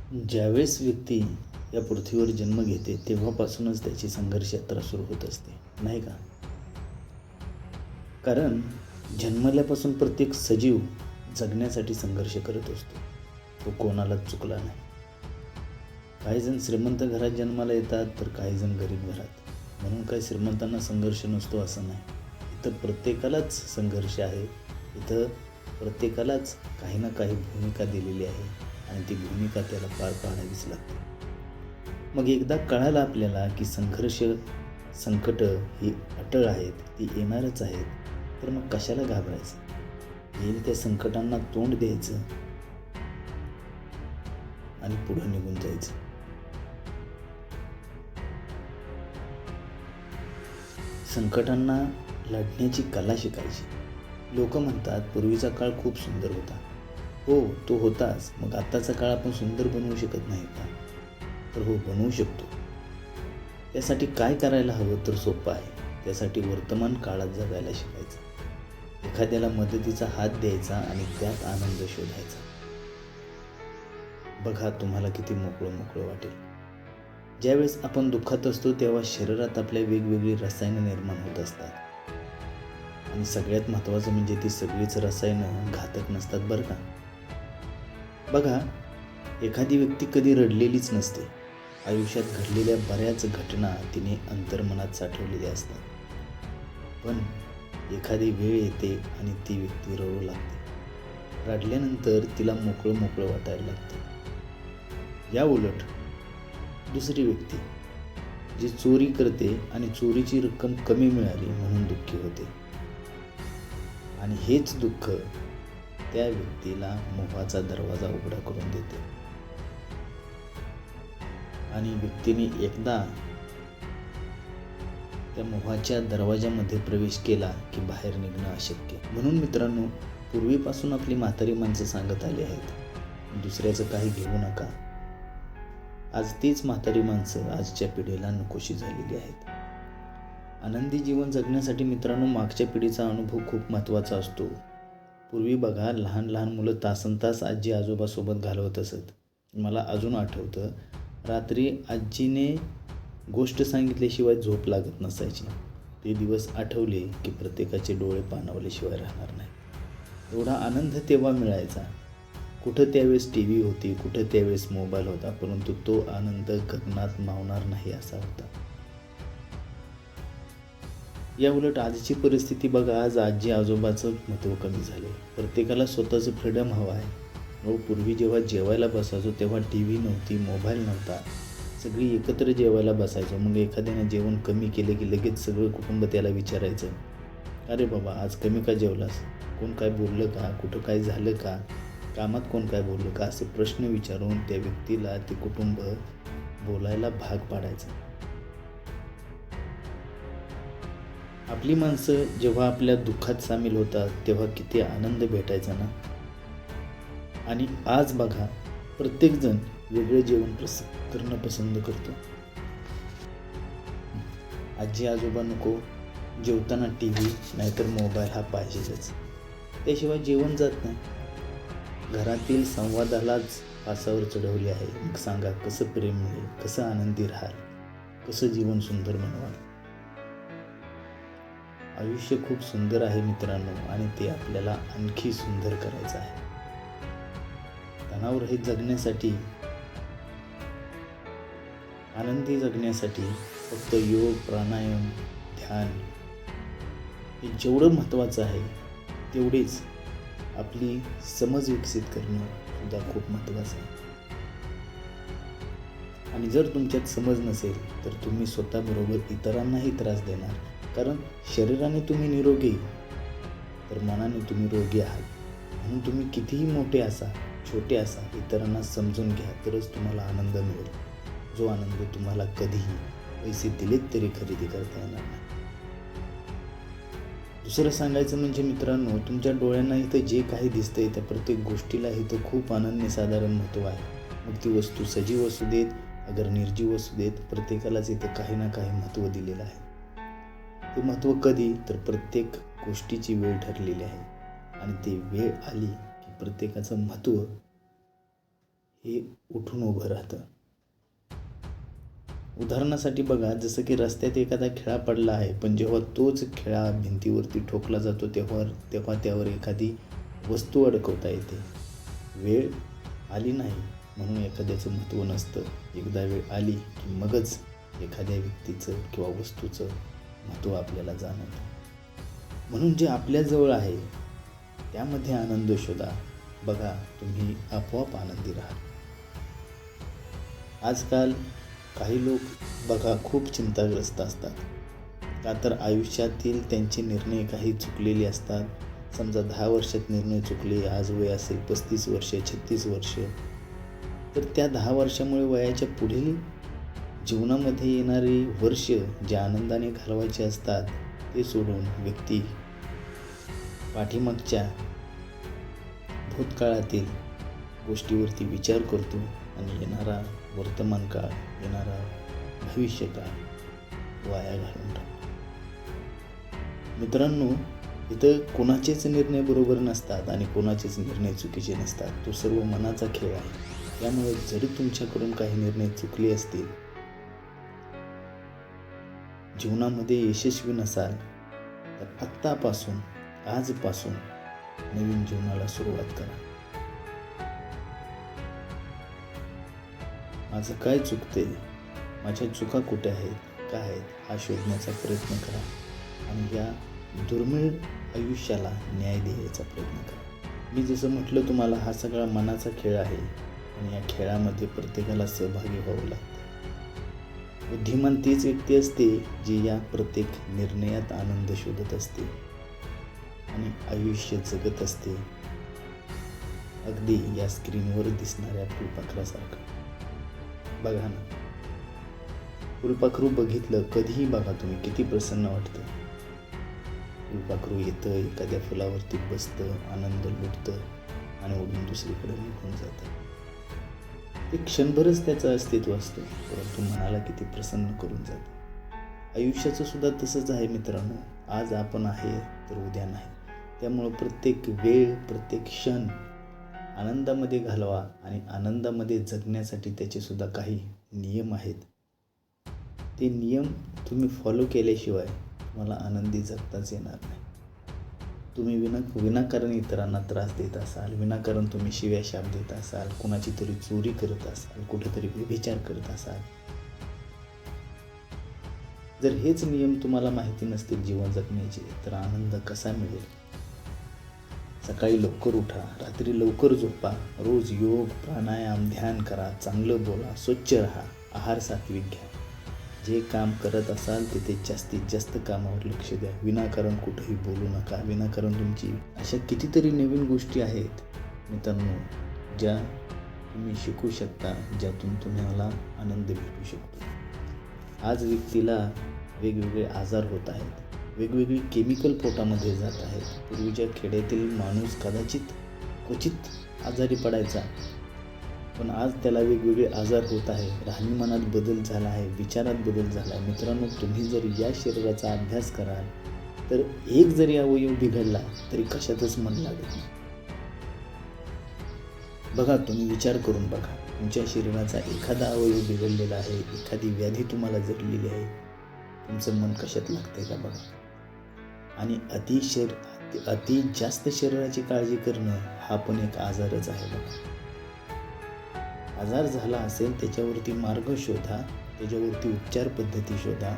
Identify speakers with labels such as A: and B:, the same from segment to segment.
A: ज्यावेळेस व्यक्ती या पृथ्वीवर जन्म घेते तेव्हापासूनच त्याची संघर्ष यात्रा सुरू होत असते, नाही का? कारण जन्मल्यापासून प्रत्येक सजीव जगण्यासाठी संघर्ष करत असतो. तो कोणालाच चुकला नाही. काही जण श्रीमंत घरात जन्माला येतात तर काही जण गरीब घरात. म्हणून काही श्रीमंतांना संघर्ष नसतो असं नाही. इथं प्रत्येकालाच संघर्ष आहे. इथं प्रत्येकालाच काही ना काही भूमिका दिलेली आहे आणि ती भूमिका त्याला पार पाडावीच लागते. मग एकदा कळालं आपल्याला की संघर्ष, संकट ही अटळ आहेत, ती येणारच आहेत, तर मग कशाला घाबरायचं? येईल त्या संकटांना तोंड द्यायचं आणि पुढे निघून जायचं. संकटांना लढण्याची कला शिकायची. लोक म्हणतात पूर्वीचा काळ खूप सुंदर होता. हो, तो होताच. मग आत्ताचा काळ आपण सुंदर बनवू शकत नाही का? तर हो, बनवू शकतो. त्यासाठी काय करायला हवं तर सोपं आहे. त्यासाठी वर्तमान काळात जगायला शिकायचं. एखाद्याला मदतीचा हात द्यायचा आणि त्यात आनंद शोधायचा. बघा, तुम्हाला किती मोकळं मोकळं वाटेल. ज्यावेळेस आपण दुःखात असतो तेव्हा शरीरात आपल्या वेगवेगळी रसायनं निर्माण होत असतात. आणि सगळ्यात महत्त्वाचं म्हणजे ती सगळीच रसायनं घातक नसतात बरं का. बघा, एखादी व्यक्ती कधी रडलेलीच नसते. आयुष्यात घडलेल्या बऱ्याच घटना तिने अंतर्मनात साठवलेल्या असतात. पण एखादी वेळ येते आणि ती व्यक्ती रडू लागते. रडल्यानंतर तिला मोकळं मोकळं वाटायला लागतं. या उलट दुसरी व्यक्ती जी चोरी करते आणि चोरीची रक्कम कमी मिळाली म्हणून दुःखी होते. आणि हेच दुःख त्या व्यक्तीला मोहाचा दरवाजा उघडा करून देते. आणि व्यक्तीने एकदा त्या मोहाच्या दरवाजामध्ये प्रवेश केला की बाहेर निघणं अशक्य. म्हणून मित्रांनो, पूर्वीपासून आपली म्हातारी माणसं सांगत आली आहेत, दुसऱ्याचं काही घेऊ नका. आज तीच म्हातारी माणसं आजच्या पिढीला नकोशी झालेली आहेत. आनंदी जीवन जगण्यासाठी मित्रांनो, मागच्या पिढीचा अनुभव खूप महत्त्वाचा असतो. पूर्वी बघा, लहान लहान मुलं तासनतास आजी आजोबासोबत घालवत असत. मला अजून आठवतं, रात्री आजीने गोष्ट सांगितल्याशिवाय झोप लागत नसायची. ते दिवस आठवले की प्रत्येकाचे डोळे पाणावल्याशिवाय राहणार नाही. एवढा आनंद तेव्हा मिळायचा. कुठं त्यावेळेस टी व्ही होती, कुठं त्यावेळेस मोबाईल होता, परंतु तो आनंद गगनात मावणार नाही असा होता. या उलट आजची परिस्थिती बघा, आज आजी आजोबाचं महत्त्व कमी झाले. प्रत्येकाला स्वतःचं फ्रीडम हवं आहे. पूर्वी जेव्हा जेवायला बसायचो तेव्हा टी व्ही नव्हती, मोबाईल नव्हता, सगळी एकत्र जेवायला बसायचो. मग एखाद्याने जेवण कमी केले की लगेच सगळं कुटुंब त्याला विचारायचं, अरे बाबा, आज कमी का जेवलास? कोण काय बोललं का? कुठं काय झालं का? कामात कोण काय बोललं का? असे प्रश्न विचारून त्या व्यक्तीला ते कुटुंब बोलायला भाग पाडायचं. आपली माणसं जेव्हा आपल्या दुःखात सामील होतात तेव्हा किती आनंद भेटायचा ना. आणि आज बघा, प्रत्येकजण वेगळे जेवण करणं पसंत करतो. आजी आजोबा नको, जेवताना टी व्ही नाहीतर मोबाईल हा पाहिजेच. त्याशिवाय जेवण जात नाही. घरातील संवादालाच फासावर चढवले आहे. मग सांगा, कसं प्रेम मिळेल? कसं आनंदी राहाल? कसं जीवन सुंदर बनवाल? आयुष्य खूप सुंदर आहे मित्रांनो, आणि ते आपल्याला आणखी सुंदर करायचं आहे. तणावरहित जगण्यासाठी, आनंदी जगण्यासाठी फक्त योग, प्राणायाम, ध्यान हे जेवढं महत्त्वाचं आहे तेवढेच आपली समज विकसित करणं सुद्धा खूप महत्त्वाचं आहे. आणि जर तुमच्यात समज नसेल तर तुम्ही स्वतःबरोबर इतरांनाही त्रास देणार. कारण शरीराने तुम्ही निरोगी तर मनाने तुम्ही रोगी आहात. म्हणून तुम्ही कितीही मोठे असा, छोटे असा, इतरांना समजून घ्या तरच तुम्हाला आनंद मिळेल. जो आनंद तुम्हाला कधीही पैसे दिलेत तरी खरेदी करता येणार नाही. दुसरं सांगायचं म्हणजे मित्रांनो, तुमच्या डोळ्यांना इथं जे काही दिसतंय त्या प्रत्येक गोष्टीला इथं खूप अनन्यसाधारण महत्त्व आहे. मग ती वस्तू सजीव असू देत, अगर निर्जीव असू देत, प्रत्येकालाच इथं काही ना काही महत्त्व दिलेलं आहे. ते महत्त्व कधी तर प्रत्येक गोष्टीची वेळ ठरलेली आहे. आणि ती वेळ आली की प्रत्येकाचं महत्त्व हे उठून उभं राहतं. उदाहरणासाठी बघा, जसं की रस्त्यात एखादा खिळा पडला आहे, पण जेव्हा तोच खिळा भिंतीवरती ठोकला जातो तेव्हा त्यावर एखादी वस्तू अडकवता येते. वेळ आली नाही म्हणून एखाद्याचं महत्त्व नसतं. एकदा वेळ आली की मगच एखाद्या व्यक्तीचं किंवा वस्तूचं महत्त्व आपल्याला जाणवतं. म्हणून जे आपल्याजवळ आहे त्यामध्ये आनंद शोधा. बघा, तुम्ही आपोआप आनंदी राहाल. आजकाल काही लोक बघा खूप चिंताग्रस्त असतात. का तर आयुष्यातील त्यांचे निर्णय काही चुकलेले असतात. समजा 10 वर्षात निर्णय चुकले, आज वय असेल 35 वर्ष, 36 वर्ष, तर त्या 10 वर्षामुळे वयाच्या पुढील जीवनामध्ये येणारी वर्ष जे आनंदाने घालवायचे असतात ते सोडून व्यक्ती पाठीमागच्या भूतकाळातील गोष्टीवरती विचार करतो आणि येणारा वर्तमान काळ, येणारा भविष्यकाळ वाया घालून टाकतो. मित्रांनो, इथं कोणाचेच निर्णय बरोबर नसतात आणि कोणाचेच निर्णय चुकीचे नसतात. तो सर्व मनाचा खेळ आहे. त्यामुळे जरी तुमच्याकडून काही निर्णय चुकले असतील, जीवनामध्ये यशस्वी नसाल, तर आत्तापासून, आजपासून नवीन जीवनाला सुरुवात करा. माझं काय चुकते, माझ्या चुका कुठे आहेत, काय आहेत, हा शोधण्याचा प्रयत्न करा आणि या दुर्मिळ आयुष्याला न्याय द्यायचा प्रयत्न करा. मी जसं म्हटलं तुम्हाला, हा सगळा मनाचा खेळ आहे आणि या खेळामध्ये प्रत्येकाला सहभागी व्हावं लागतं. बुद्धिमान तीच व्यक्ती असते जी या प्रत्येक निर्णयात आनंद शोधत असते आणि आयुष्य जगत असते, अगदी या स्क्रीनवर दिसणाऱ्या फुलपाखरासारखं. बघा ना, फुलपाखरू बघितलं कधीही बघा तुम्ही, किती प्रसन्न वाटतं. फुलपाखरू येतं, एखाद्या फुलावरती बसतं, आनंद लुटतं आणि उडून दुसरीकडे निघून जातं. ते क्षणभरच त्याचं अस्तित्व असतं, परंतु मनाला किती प्रसन्न करून जातं. आयुष्याचं सुद्धा तसंच आहे मित्रांनो. आज आपण आहे तर उद्या नाही. त्यामुळं प्रत्येक वेळ, प्रत्येक क्षण आनंदामध्ये घालवा आणि आनंदामध्ये जगण्यासाठी त्याचे सुद्धा काही नियम आहेत. ते नियम तुम्ही फॉलो केल्याशिवाय तुम्हाला आनंदी जगताच येणार नाही. तुम्ही विनाकारण इतरांना त्रास देत असाल, विनाकारण तुम्ही शिव्या शाप देत असाल, कुणाची तरी चोरी करत असाल, कुठेतरी व्यभिचार करत असाल, जर हेच नियम तुम्हाला माहिती नसतील जीवन जगण्याचे, तर आनंद कसा मिळेल? सकाळी लवकर उठा, रात्री लवकर झोपा, रोज योग, प्राणायाम, ध्यान करा, चांगलं बोला, स्वच्छ राहा, आहार सात्विक घ्या. जे काम करत असाल तिथे जास्तीत जास्त कामावर लक्ष द्या. विनाकारण कुठेही बोलू नका. विनाकारण तुमची अशा कितीतरी नवीन गोष्टी आहेत मित्रांनो, ज्या तुम्ही शिकू शकता, ज्यातून तुम्हाला आनंद भेटू शकतो. आज व्यक्तीला वेगवेगळे आजार होत आहेत, वेगवेगळी केमिकल पोटामध्ये जात आहेत. पूर्वीच्या खेड्यातील माणूस क्वचित आजारी पडायचा, पण आज त्याला वेगवेगळे आजार होत आहे. राहणीमानात बदल झाला आहे, विचारात बदल झाला आहे. मित्रांनो, तुम्ही जर या शरीराचा अभ्यास कराल तर एक जरी अवयव बिघडला तरी कशातच मन लागत नाही. बघा, तुम्ही विचार करून बघा, तुमच्या शरीराचा एखादा अवयव बिघडलेला आहे, एखादी व्याधी तुम्हाला जडलेली आहे, तुमचं मन कशात लागतंय का बघा. आणि अति जास्त शरीराची काळजी करणं हा पण एक आजारच आहे बघा. आजार झाला असेल त्याच्यावरती मार्ग शोधा, त्याच्यावरती उपचार पद्धती शोधा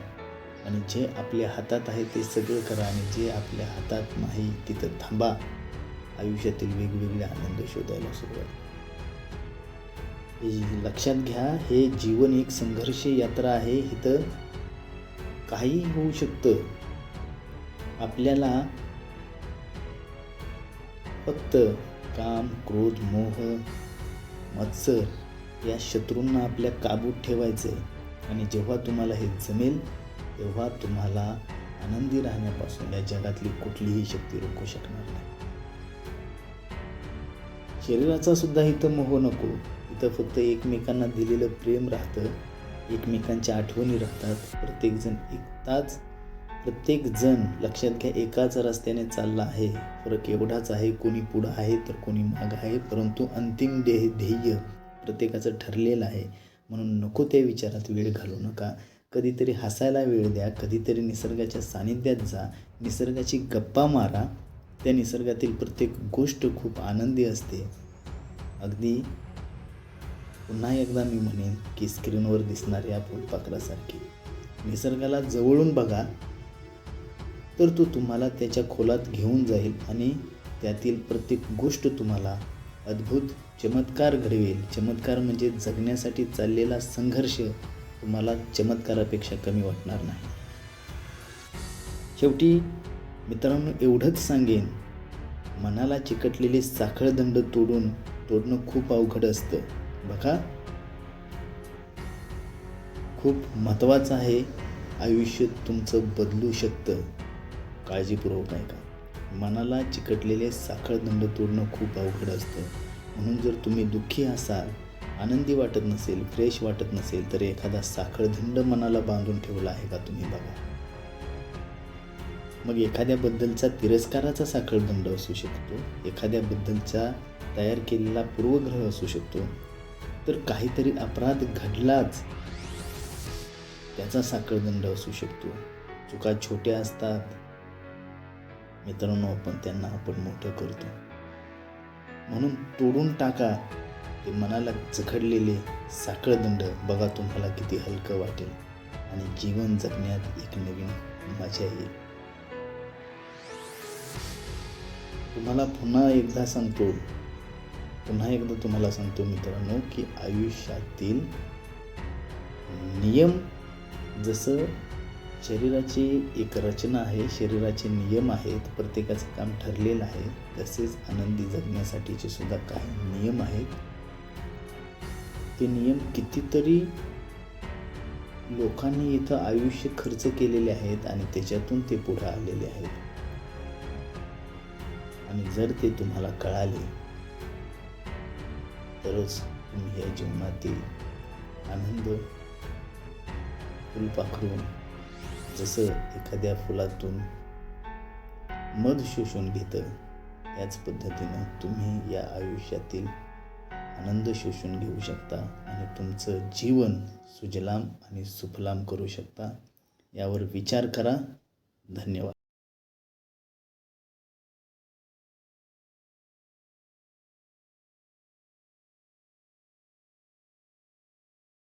A: आणि जे आपल्या हातात आहे ते सगळं करा आणि जे आपल्या हातात नाही तिथं थांबा. आयुष्यातील वेगवेगळे आनंद शोधायला सुरुवात. हे लक्षात घ्या, हे जीवन एक संघर्ष यात्रा आहे. इथं काही होऊ शकतं. आपल्याला फक्त काम, क्रोध, मोह, मत्सर या शत्रूंना आपल्या काबूत ठेवायचे आणि जेव्हा तुम्हाला हे जमेल तेव्हा तुम्हाला आनंदी राहण्यापासून या जगातली कुठलीही शक्ती रोखू शकणार नाही. शरीराचा सुद्धा इथं मोह नको. इथं फक्त एकमेकांना दिलेलं प्रेम राहतं, एकमेकांच्या आठवणी राहतात. प्रत्येक जण लक्षात घ्या एकाच रस्त्याने चालला आहे. फरक एवढाच आहे, कोणी पुढं आहे तर कोणी मागं आहे, परंतु अंतिम ध्येय प्रत्येकाचं ठरलेलं आहे. म्हणून नको त्या विचारात वेळ घालवू नका. कधीतरी हसायला वेळ द्या, कधीतरी निसर्गाच्या सानिध्यात जा, निसर्गाची गप्पा मारा. त्या निसर्गातील प्रत्येक गोष्ट खूप आनंदी असते. अगदी पुन्हा एकदा मी म्हणेन की स्क्रीनवर दिसणाऱ्या फुलपाखरासारखी निसर्गाला जवळून बघा, तर तो तुम्हाला त्याच्या खोलात घेऊन जाईल आणि त्यातील प्रत्येक गोष्ट तुम्हाला अद्भुत चमत्कार घडवेल. चमत्कार म्हणजे जगण्यासाठी चाललेला संघर्ष तुम्हाला चमत्कारापेक्षा कमी वाटणार नाही. शेवटी मित्रांनो एवढंच सांगेन, मनाला चिकटलेले साखळदंड तोडणं खूप अवघड असतं. बघा, खूप महत्त्वाचं आहे. आयुष्य तुमचं बदलू शकतं. काळजीपूर्वक ऐका. मनाला चिकटलेले साखळदंड तोडणं खूप अवघड असतं. म्हणून जर तुम्ही दुःखी असाल, आनंदी वाटत नसेल, फ्रेश वाटत नसेल, तर एखादा साखळदंड मनाला बांधून ठेवला आहे का तुम्ही बघा. मग एखाद्याबद्दलचा तिरस्काराचा साखळदंड असू शकतो, एखाद्याबद्दलचा तयार केलेला पूर्वग्रह असू शकतो, तर काहीतरी अपराध घडलाच त्याचा साखळदंड असू शकतो. चुका छोट्या असतात मित्रांनो, पण त्यांना आपण मोठं करतो. म्हणून तोडून टाका ते मनाला जखडलेले साखळदंड. बघा तुम्हाला किती हलकं वाटेल आणि जीवन जगण्यात एक नवीन मजा येईल. तुम्हाला पुन्हा एकदा तुम्हाला सांगतो मित्रांनो की आयुष्यातील नियम, जसं शरीराची एक रचना आहे, शरीराचे नियम आहेत, प्रत्येकाचं काम ठरलेलं आहे, तसेच आनंदी जगण्यासाठीचे सुद्धा काही नियम आहेत. ते नियम कितीतरी लोकांनी इथं आयुष्य खर्च केलेले आहेत आणि त्याच्यातून ते पुढे आलेले आहेत. आणि जर ते तुम्हाला कळाले तरच तुम्ही या जीवनातील आनंद फुलपाखरून, जसं एखाद्या फुलातून मध शोषून घेतं, त्याच पद्धतीनं तुम्ही या आयुष्यातील आनंद शोषून घेऊ शकता आणि तुमचं जीवन सुजलाम आणि सुफलाम करू शकता. यावर विचार करा. धन्यवाद.